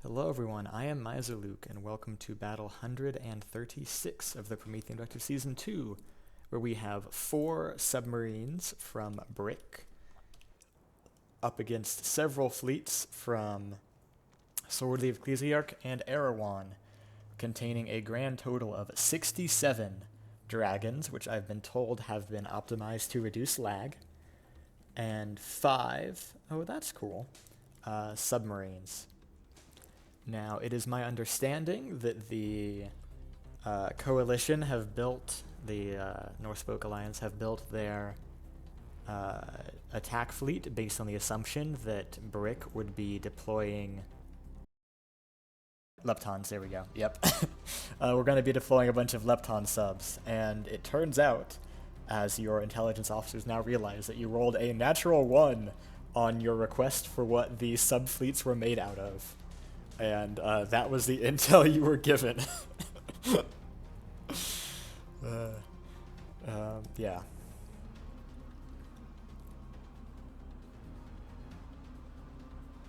Hello everyone, I am Luke, and welcome to Battle 136 of the Promethean Vector Season 2, where we have 4 submarines from Brick up against several fleets from Sword of the Ecclesiarch and Erewhon, containing a grand total of 67 dragons, which I've been told have been optimized to reduce lag, and 5, oh that's cool, submarines. Now, it is my understanding that the Coalition have built, the North Spoke Alliance have built their attack fleet based on the assumption that Brick would be deploying Leptons, there we go, yep. We're going to be deploying a bunch of Lepton subs, and it turns out, as your intelligence officers now realize, that you rolled a natural 1 on your request for what the sub-fleets were made out of. And that was the intel you were given. Yeah.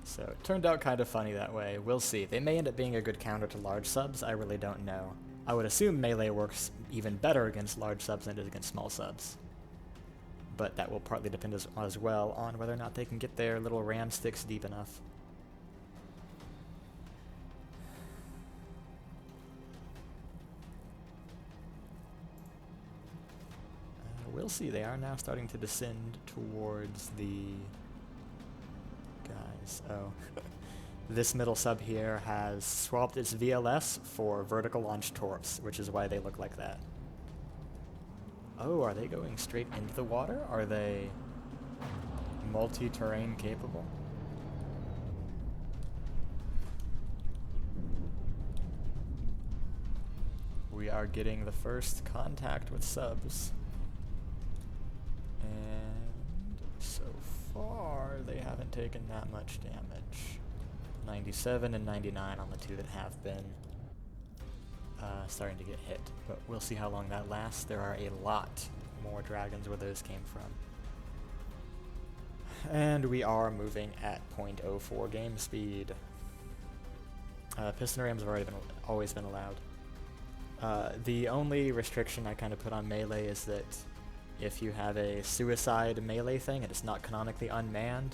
So it turned out kind of funny that way. We'll see. They may end up being a good counter to large subs. I really don't know. I would assume melee works even better against large subs than it is against small subs. But that will partly depend as well on whether or not they can get their little ram sticks deep enough. We'll see. They are now starting to descend towards the guys. Oh. This middle sub here has swapped its VLS for vertical launch torps, which is why they look like that. Oh, are they going straight into the water? Are they multi-terrain capable? We are getting the first contact with subs. And so far, they haven't taken that much damage. 97 and 99 on the 2 that have been starting to get hit. But we'll see how long that lasts. There are a lot more dragons where those came from. And we are moving at 0.04 game speed. Piston rams have always been allowed. The only restriction I kind of put on melee is that if you have a suicide melee thing and it's not canonically unmanned,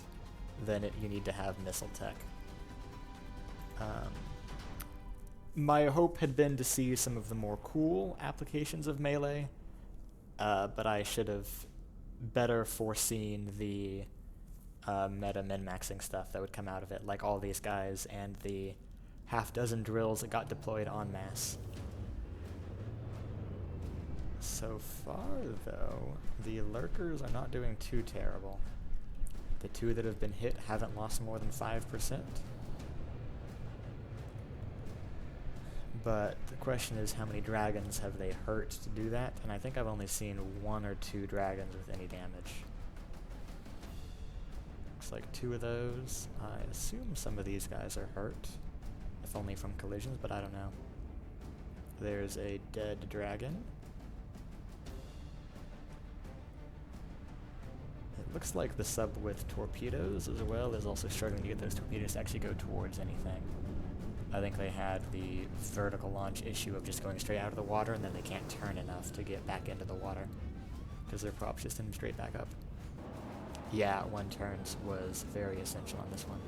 then you need to have missile tech. My hope had been to see some of the more cool applications of melee, but I should have better foreseen the meta min-maxing stuff that would come out of it, like all these guys and the half-dozen drills that got deployed en masse. So far, though, the lurkers are not doing too terrible. The 2 that have been hit haven't lost more than 5%. But the question is, how many dragons have they hurt to do that? And I think I've only seen 1 or 2 dragons with any damage. Looks like 2 of those. I assume some of these guys are hurt, if only from collisions, but I don't know. There's a dead dragon. It looks like the sub with torpedoes as well is also struggling to get those torpedoes to actually go towards anything. I think they had the vertical launch issue of just going straight out of the water, and then they can't turn enough to get back into the water because their prop just send them straight back up. Yeah, 1 turns was very essential on this one.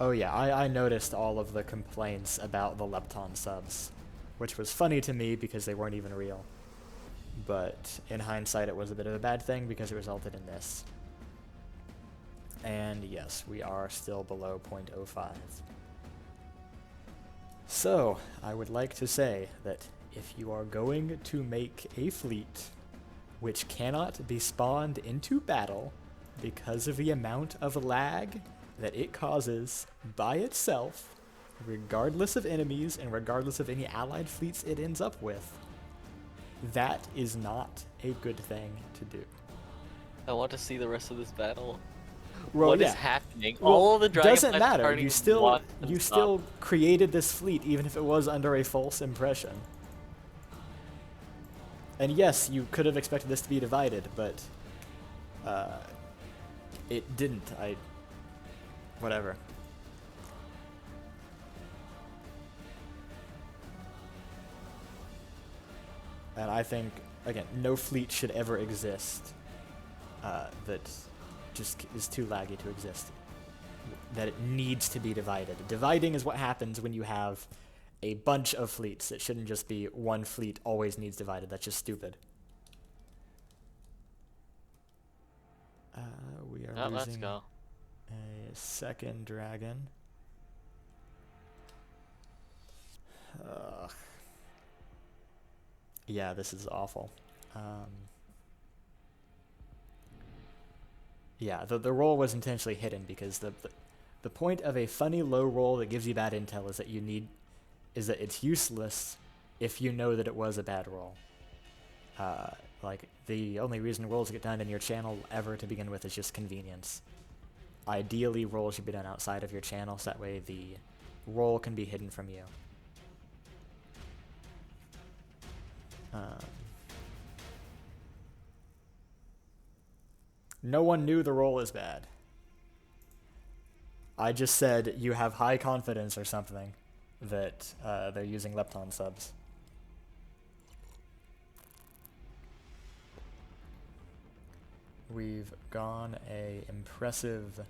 Oh yeah, I noticed all of the complaints about the Lepton subs, which was funny to me because they weren't even real. But in hindsight, it was a bit of a bad thing because it resulted in this. And yes, we are still below 0.05. So, I would like to say that if you are going to make a fleet which cannot be spawned into battle because of the amount of lag that it causes by itself, regardless of enemies and regardless of any allied fleets it ends up with, that is not a good thing to do. I want to see the rest of this battle. Well, What yeah. is happening? Well, All of the dragons doesn't matter. You still stop. created this fleet even if it was under a false impression. And yes, you could have expected this to be divided, but uh, it didn't. Whatever. And I think, again, no fleet should ever exist that just is too laggy to exist. That it needs to be divided. Dividing is what happens when you have a bunch of fleets. It shouldn't just be one fleet always needs divided. That's just stupid. We are Oh, let's losing go. a second dragon. Yeah, this is awful. Yeah, the roll was intentionally hidden because the point of a funny low roll that gives you bad intel is that it's useless if you know that it was a bad roll. Like, the only reason rolls get done in your channel ever to begin with is just convenience. Ideally, rolls should be done outside of your channel, so that way the roll can be hidden from you. No one knew the roll is bad. I just said you have high confidence or something that they're using Lepton subs. We've gone a impressive,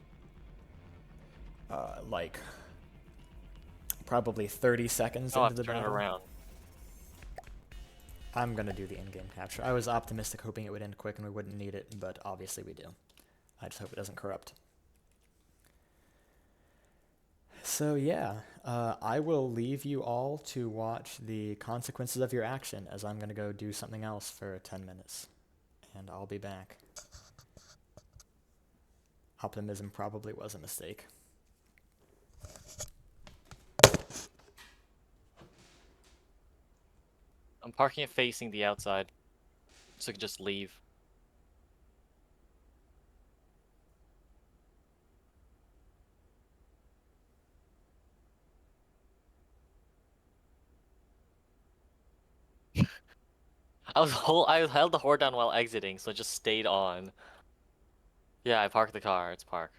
like, probably 30 seconds I'll into have the to turn it battle. around. I'm gonna do the in-game capture. I was optimistic hoping it would end quick and we wouldn't need it, but obviously we do. I just hope it doesn't corrupt. So yeah, I will leave you all to watch the consequences of your action as I'm gonna go do something else for 10 minutes. And I'll be back. Optimism probably was a mistake. I'm parking it facing the outside, so I can just leave. I held the horde down while exiting, so it just stayed on. Yeah, I parked the car. It's parked.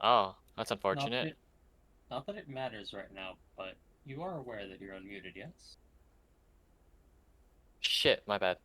Oh, that's Not that unfortunate. it, not that it matters right now, but you are aware that you're unmuted, yes? Shit, my bad.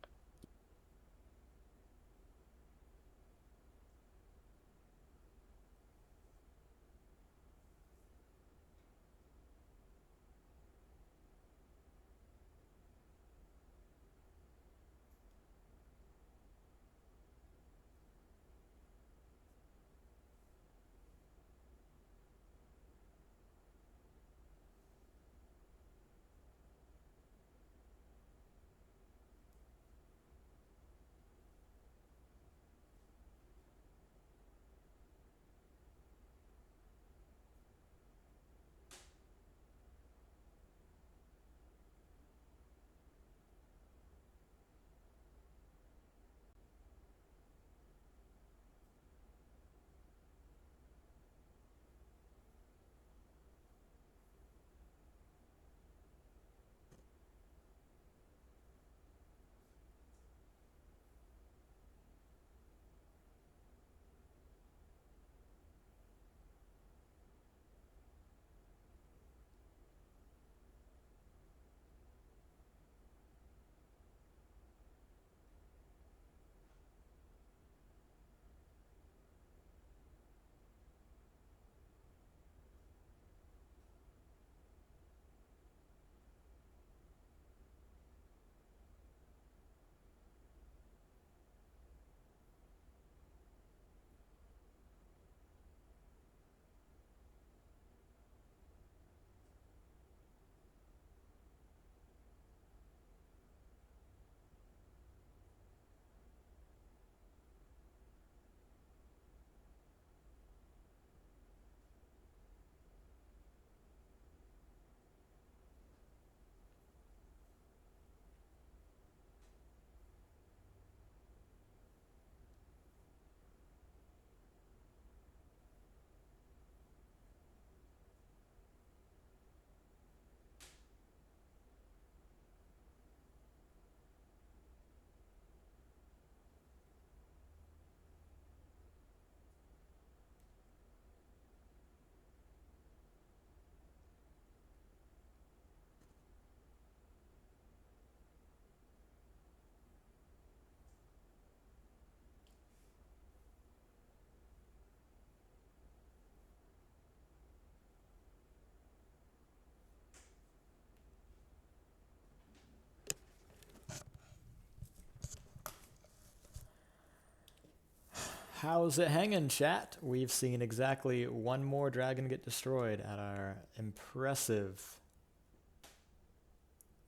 How's it hanging, chat? We've seen exactly one more dragon get destroyed at our impressive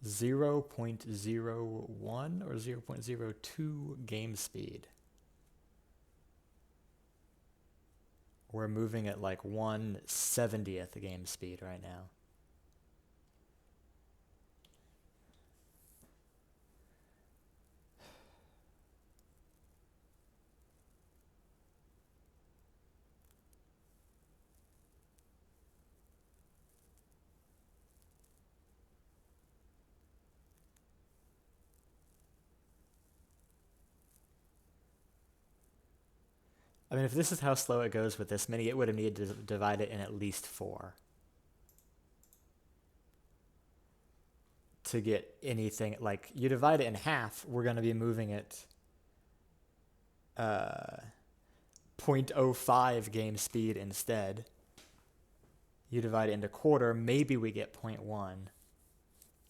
0.01 or 0.02 game speed. We're moving at like 1/70th game speed right now. I mean, if this is how slow it goes with this many, it would have needed to divide it in at least 4 to get anything. Like, you divide it in half, we're going to be moving it 0.05 game speed instead. You divide it into quarter, maybe we get 0.1.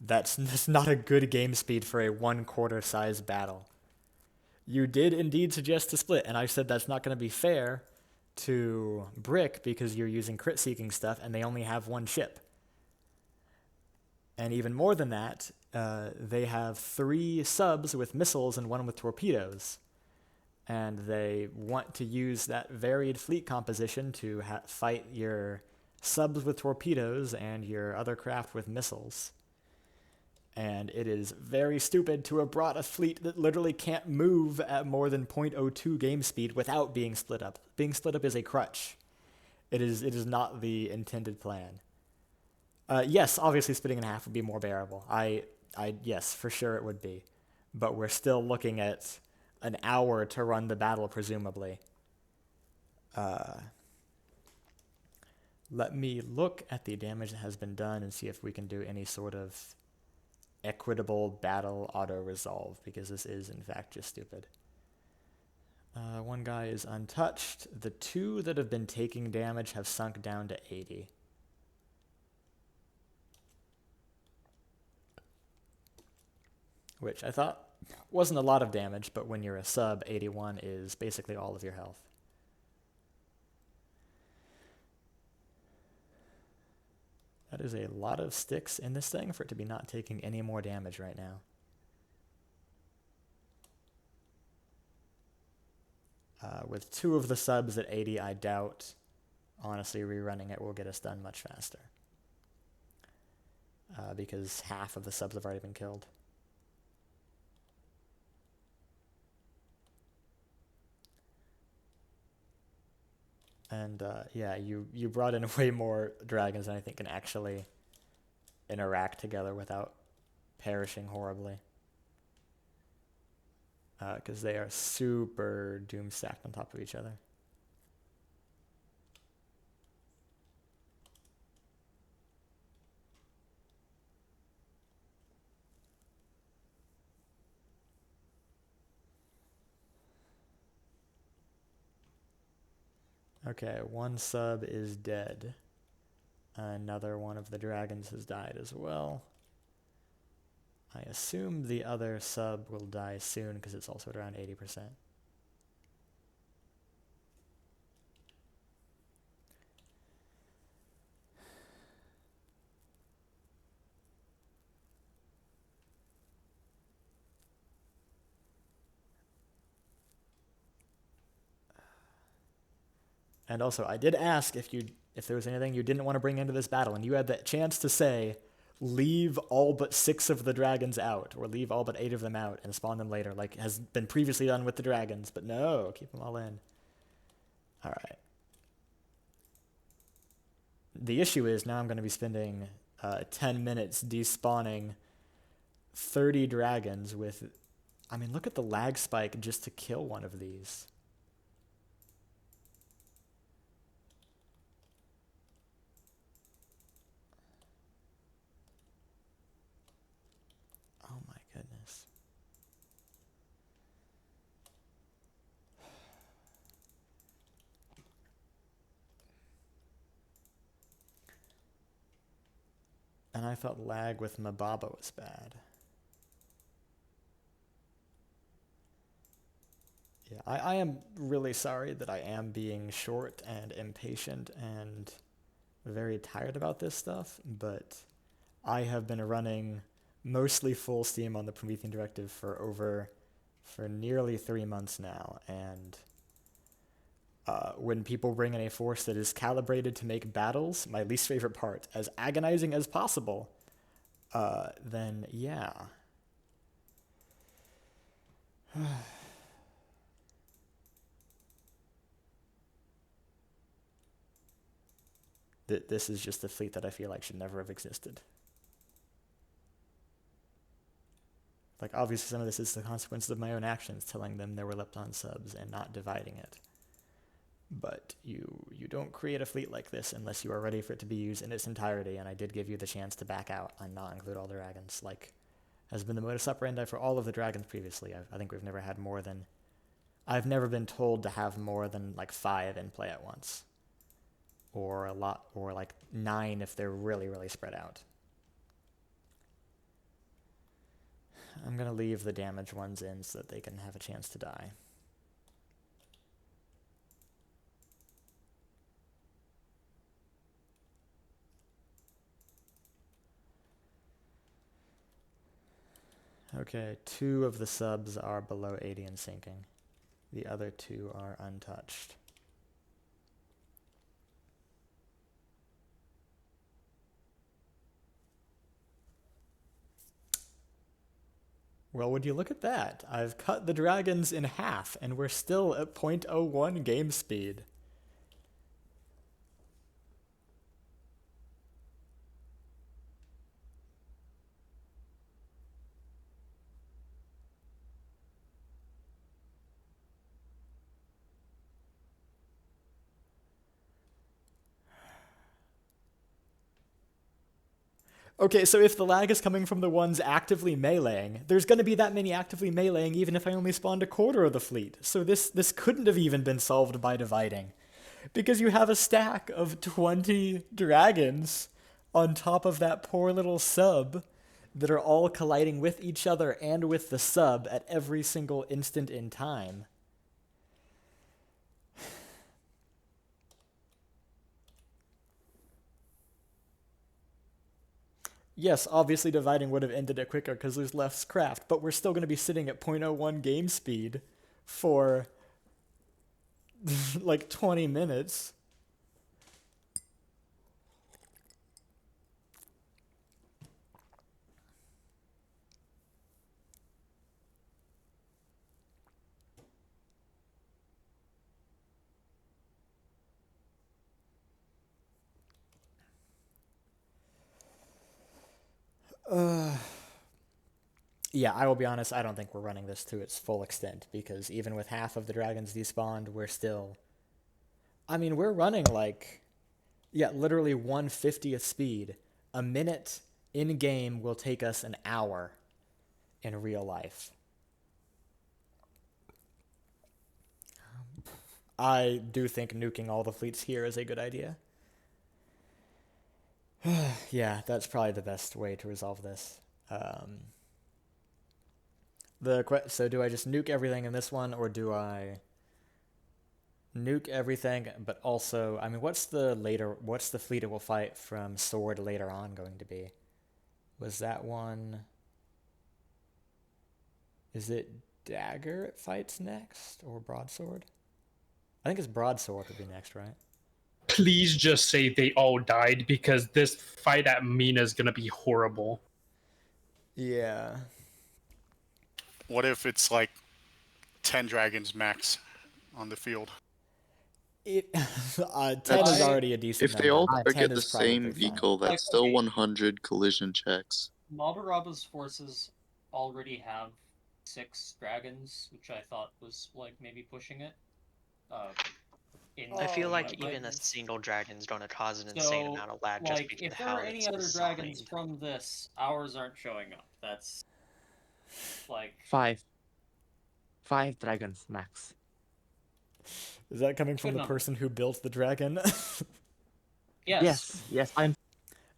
That's not a good game speed for a 1/4 size battle. You did indeed suggest to split, and I said that's not going to be fair to Brick because you're using crit seeking stuff and they only have 1 ship. And even more than that, they have 3 subs with missiles and 1 with torpedoes. And they want to use that varied fleet composition to fight your subs with torpedoes and your other craft with missiles. And it is very stupid to have brought a fleet that literally can't move at more than 0.02 game speed without being split up. Being split up is a crutch. It is not the intended plan. Yes, obviously splitting in half would be more bearable. Yes, for sure it would be. But we're still looking at an hour to run the battle, presumably. Let me look at the damage that has been done and see if we can do any sort of equitable battle auto-resolve, because this is, in fact, just stupid. 1 guy is untouched. The 2 that have been taking damage have sunk down to 80. Which I thought wasn't a lot of damage, but when you're a sub, 81 is basically all of your health. That is a lot of sticks in this thing for it to be not taking any more damage right now. With 2 of the subs at 80, I doubt, honestly, rerunning it will get us done much faster. Because half of the subs have already been killed. And yeah, you brought in way more dragons than I think can actually interact together without perishing horribly. Because they are super doom stacked on top of each other. Okay, 1 sub is dead. Another one of the dragons has died as well. I assume the other sub will die soon because it's also at around 80%. And also, I did ask if there was anything you didn't want to bring into this battle, and you had that chance to say, leave all but 6 of the dragons out, or leave all but 8 of them out and spawn them later, like has been previously done with the dragons. But no, keep them all in. All right. The issue is now I'm going to be spending 10 minutes despawning 30 dragons with... I mean, look at the lag spike just to kill one of these. Oh my goodness. And I thought lag with Mababa was bad. Yeah, I am really sorry that I am being short and impatient and very tired about this stuff, but I have been running mostly full steam on the Promethean Directive for nearly 3 months now, and when people bring in a force that is calibrated to make battles, my least favorite part, as agonizing as possible, then yeah. This is just a fleet that I feel like should never have existed. Like, obviously some of this is the consequences of my own actions, telling them there were Lepton subs and not dividing it. But you don't create a fleet like this unless you are ready for it to be used in its entirety, and I did give you the chance to back out and not include all the dragons, like has been the modus operandi for all of the dragons previously. I think we've never had more than... I've never been told to have more than, like, 5 in play at once. Or a lot, or like 9 if they're really, really spread out. I'm gonna leave the damaged ones in so that they can have a chance to die. Okay, 2 of the subs are below 80 and sinking. The other 2 are untouched. Well, would you look at that? I've cut the dragons in half, and we're still at 0.01 game speed. Okay, so if the lag is coming from the ones actively meleeing, there's going to be that many actively meleeing even if I only spawned a quarter of the fleet. So this couldn't have even been solved by dividing. Because you have a stack of 20 dragons on top of that poor little sub that are all colliding with each other and with the sub at every single instant in time. Yes, obviously dividing would have ended it quicker because there's less craft, but we're still going to be sitting at 0.01 game speed for like 20 minutes. Yeah, I will be honest, I don't think we're running this to its full extent because even with half of the dragons despawned, we're still... I mean, we're running like... Yeah, literally 1/50th speed. A minute in-game will take us an hour in real life. I do think nuking all the fleets here is a good idea. Yeah, that's probably the best way to resolve this. So do I just nuke everything in this one, or do I nuke everything, but also, I mean, what's the fleet it will fight from Sword later on going to be? Was that one... Is it Dagger it fights next, or Broadsword? I think it's Broadsword would be next, right? Please just say they all died because this fight at Mina is gonna be horrible. Yeah. What if it's like 10 dragons max on the field? 10 is already a decent If they number. all but 10 target the is probably same fine. vehicle, that's Like, still okay. 100 collision checks. Mabaraba's forces already have 6 dragons, which I thought was like maybe pushing it. I feel like my even a guidance. single dragon's going to cause an insane So, amount of lag just like, because if of there how are any it's other dragons designed. from this, ours aren't showing up. That's like 5 dragons max. Is that coming from Good the number. person who built the dragon? yes. Yes, I'm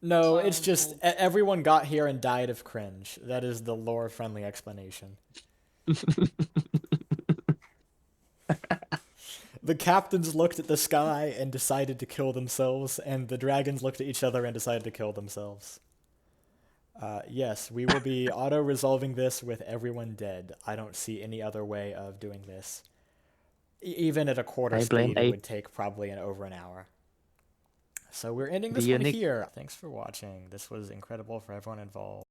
No, That's it's why I just was everyone got here and died of cringe. That is the lore-friendly explanation. The captains looked at the sky and decided to kill themselves, and the dragons looked at each other and decided to kill themselves. Yes, we will be auto-resolving this with everyone dead. I don't see any other way of doing this. Even at a quarter I blame speed, it A. would take probably over an hour. So we're ending The this one unique- here. Thanks for watching. This was incredible for everyone involved.